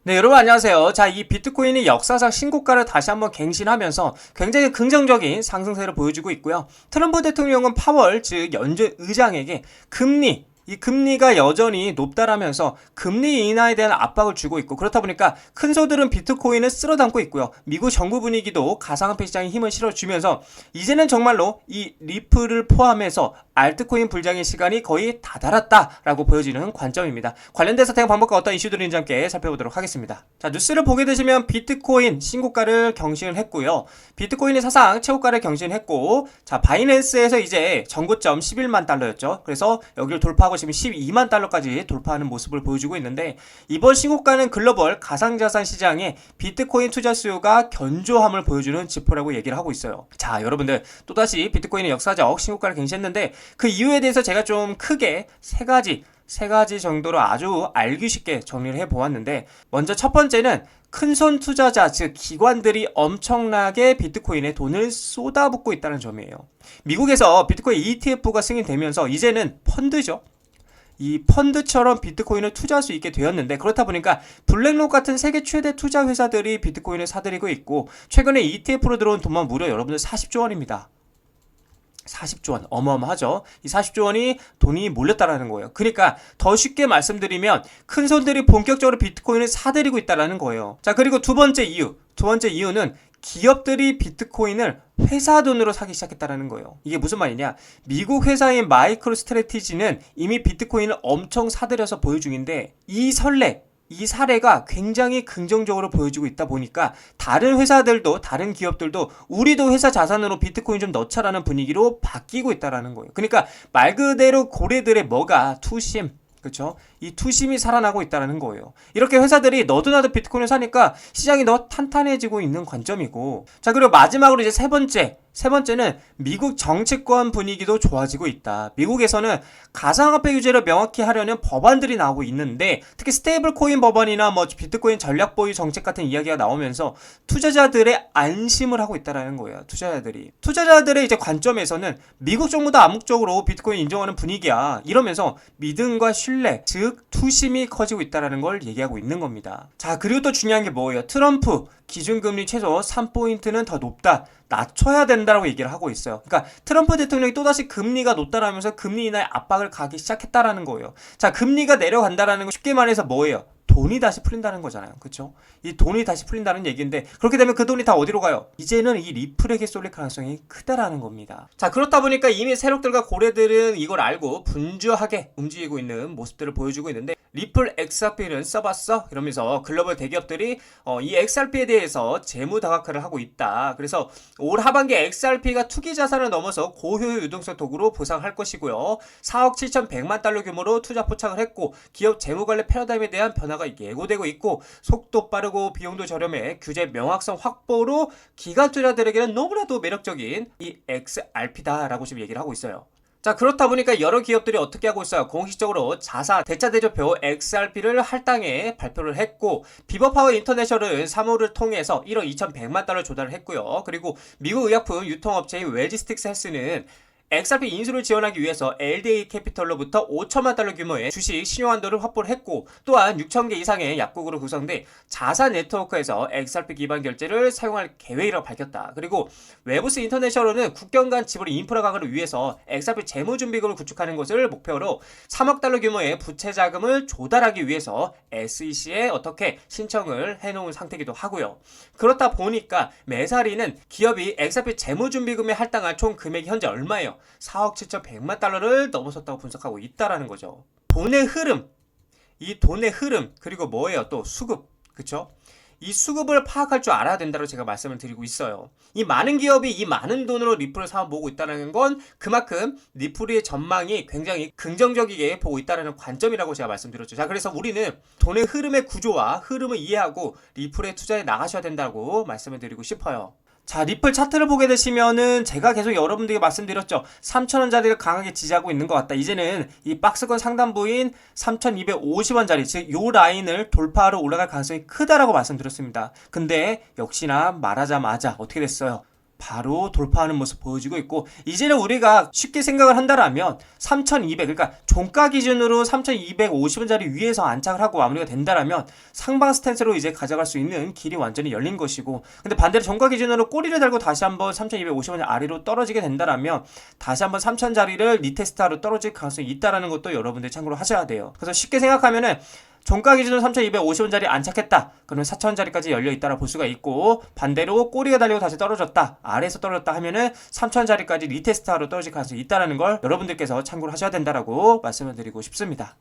네, 여러분 안녕하세요. 자, 이 비트코인이 역사상 신고가를 다시 한번 갱신하면서 굉장히 긍정적인 상승세를 보여주고 있고요. 트럼프 대통령은 파월, 즉 연준 의장에게 이 금리가 여전히 높다라면서 금리 인하에 대한 압박을 주고 있고, 그렇다 보니까 큰 소들은 비트코인을 쓸어담고 있고요. 미국 정부 분위기도 가상화폐 시장에 힘을 실어주면서 이제는 정말로 이 리플을 포함해서 알트코인 불장의 시간이 거의 다다랐다라고 보여지는 관점입니다. 관련된 사태와 방법과 어떤 이슈들인지 함께 살펴보도록 하겠습니다. 자, 뉴스를 보게 되시면 비트코인 신고가를 경신을 했고요. 비트코인이 사상 최고가를 경신했고, 자, 바이낸스에서 이제 전고점 11만 달러였죠. 그래서 여기를 돌파하고 지금 12만 달러까지 돌파하는 모습을 보여주고 있는데, 이번 신고가는 글로벌 가상자산 시장에 비트코인 투자 수요가 견조함을 보여주는 지표라고 얘기를 하고 있어요. 자, 여러분들 또다시 비트코인의 역사적 신고가를 갱신했는데, 그 이유에 대해서 제가 좀 크게 세 가지 정도로 아주 알기 쉽게 정리를 해보았는데, 먼저 첫 번째는 큰손 투자자, 즉 기관들이 엄청나게 비트코인에 돈을 쏟아붓고 있다는 점이에요. 미국에서 비트코인 ETF가 승인되면서 이제는 펀드죠. 이 펀드처럼 비트코인을 투자할 수 있게 되었는데, 그렇다 보니까 블랙록 같은 세계 최대 투자 회사들이 비트코인을 사들이고 있고, 최근에 ETF로 들어온 돈만 무려 여러분들 40조 원입니다. 40조 원, 어마어마하죠. 이 40조 원이 돈이 몰렸다라는 거예요. 그러니까 더 쉽게 말씀드리면 큰 손들이 본격적으로 비트코인을 사들이고 있다라는 거예요. 자, 그리고 두 번째 이유는 기업들이 비트코인을 회사 돈으로 사기 시작했다는 거예요. 이게 무슨 말이냐? 미국 회사인 마이크로 스트래티지는 이미 비트코인을 엄청 사들여서 보유 중인데, 이 사례가 굉장히 긍정적으로 보여지고 있다 보니까 다른 회사들도, 다른 기업들도 우리도 회사 자산으로 비트코인 좀 넣자라는 분위기로 바뀌고 있다라는 거예요. 그러니까 말 그대로 고래들의 투심, 그렇죠? 이 투심이 살아나고 있다는 거예요. 이렇게 회사들이 너도 나도 비트코인을 사니까 시장이 더 탄탄해지고 있는 관점이고, 자, 그리고 마지막으로 이제 세 번째는 미국 정치권 분위기도 좋아지고 있다. 미국에서는 가상화폐 규제를 명확히 하려는 법안들이 나오고 있는데, 특히 스테이블 코인 법안이나 비트코인 전략 보유 정책 같은 이야기가 나오면서 투자자들의 안심을 하고 있다라는 거예요. 투자자들의 이제 관점에서는 미국 정부도 암묵적으로 비트코인 인정하는 분위기야, 이러면서 믿음과 신뢰, 즉 투심이 커지고 있다는 걸 얘기하고 있는 겁니다. 자, 그리고 또 중요한 게 뭐예요? 트럼프 기준금리 최소 3포인트는 더 낮춰야 된다고 얘기를 하고 있어요. 그러니까 트럼프 대통령이 또다시 금리가 높다라면서 금리 인하에 압박을 가기 시작했다라는 거예요. 자, 금리가 내려간다라는 거 쉽게 말해서 뭐예요? 돈이 다시 풀린다는 거잖아요. 그렇죠? 이 돈이 다시 풀린다는 얘기인데, 그렇게 되면 그 돈이 다 어디로 가요? 이제는 이 리플에게 쏠릴 가능성이 크다라는 겁니다. 자, 그렇다 보니까 이미 세력들과 고래들은 이걸 알고 분주하게 움직이고 있는 모습들을 보여주고 있는데, 리플 XRP는 써봤어? 이러면서 글로벌 대기업들이 이 XRP에 대해서 재무 다각화를 하고 있다. 그래서 올 하반기에 XRP가 투기 자산을 넘어서 고효율 유동성 도구로 보상할 것이고요. 4억 7,100만 달러 규모로 투자 포착을 했고, 기업 재무관리 패러다임에 대한 변화가 예고되고 있고, 속도 빠르고 비용도 저렴해 규제 명확성 확보로 기관 투자들에게는 너무나도 매력적인 이 XRP다라고 지금 얘기를 하고 있어요. 자, 그렇다 보니까 여러 기업들이 어떻게 하고 있어요? 공식적으로 자사 대차 대조표 XRP를 할당에 발표를 했고, 비버파워 인터내셔널은 3호를 통해서 1억 2,100만 달러 조달을 했고요. 그리고 미국 의약품 유통업체인 웰지스틱스 헬스는 XRP 인수를 지원하기 위해서 LDA 캐피털로부터 5천만 달러 규모의 주식 신용한도를 확보를 했고, 또한 6천 개 이상의 약국으로 구성된 자산 네트워크에서 XRP 기반 결제를 사용할 계획이라고 밝혔다. 그리고 웨브스 인터내셔널은 국경 간 지불 인프라 강화를 위해서 XRP 재무준비금을 구축하는 것을 목표로 3억 달러 규모의 부채 자금을 조달하기 위해서 SEC에 어떻게 신청을 해놓은 상태이기도 하고요. 그렇다 보니까 메사리는 기업이 XRP 재무준비금에 할당할 총 금액이 현재 얼마예요? 4억 7,100만 달러를 넘어섰다고 분석하고 있다라는 거죠. 이 돈의 흐름, 그리고 뭐예요? 또 수급, 그쵸? 이 수급을 파악할 줄 알아야 된다고 제가 말씀을 드리고 있어요. 이 많은 기업이 이 많은 돈으로 리플을 사모으고 있다는 건 그만큼 리플의 전망이 굉장히 긍정적이게 보고 있다는 관점이라고 제가 말씀드렸죠. 자, 그래서 우리는 돈의 흐름의 구조와 흐름을 이해하고 리플에 투자해 나가셔야 된다고 말씀을 드리고 싶어요. 자, 리플 차트를 보게 되시면은 제가 계속 여러분들에게 말씀드렸죠. 3,000원짜리를 강하게 지지하고 있는 것 같다. 이제는 이 박스권 상단부인 3,250원짜리, 즉 요 라인을 돌파하러 올라갈 가능성이 크다라고 말씀드렸습니다. 근데 역시나 말하자마자 어떻게 됐어요? 바로 돌파하는 모습 보여주고 있고, 이제는 우리가 쉽게 생각을 한다라면 3200, 그러니까 종가 기준으로 3250원짜리 위에서 안착을 하고 마무리가 된다라면 상방 스탠스로 이제 가져갈 수 있는 길이 완전히 열린 것이고, 근데 반대로 종가 기준으로 꼬리를 달고 다시 한번 3250원 아래로 떨어지게 된다라면 다시 한번 3000자리를 리테스트하러 떨어질 가능성이 있다라는 것도 여러분들 참고로 하셔야 돼요. 그래서 쉽게 생각하면은 종가 기준으로 3250원짜리 안착했다, 그러면 4000원짜리까지 열려있다라 볼 수가 있고, 반대로 꼬리가 달리고 다시 떨어졌다, 아래에서 떨어졌다 하면은 3000원짜리까지 리테스트하러 떨어질 가능성이 있다는 걸 여러분들께서 참고를 하셔야 된다라고 말씀을 드리고 싶습니다.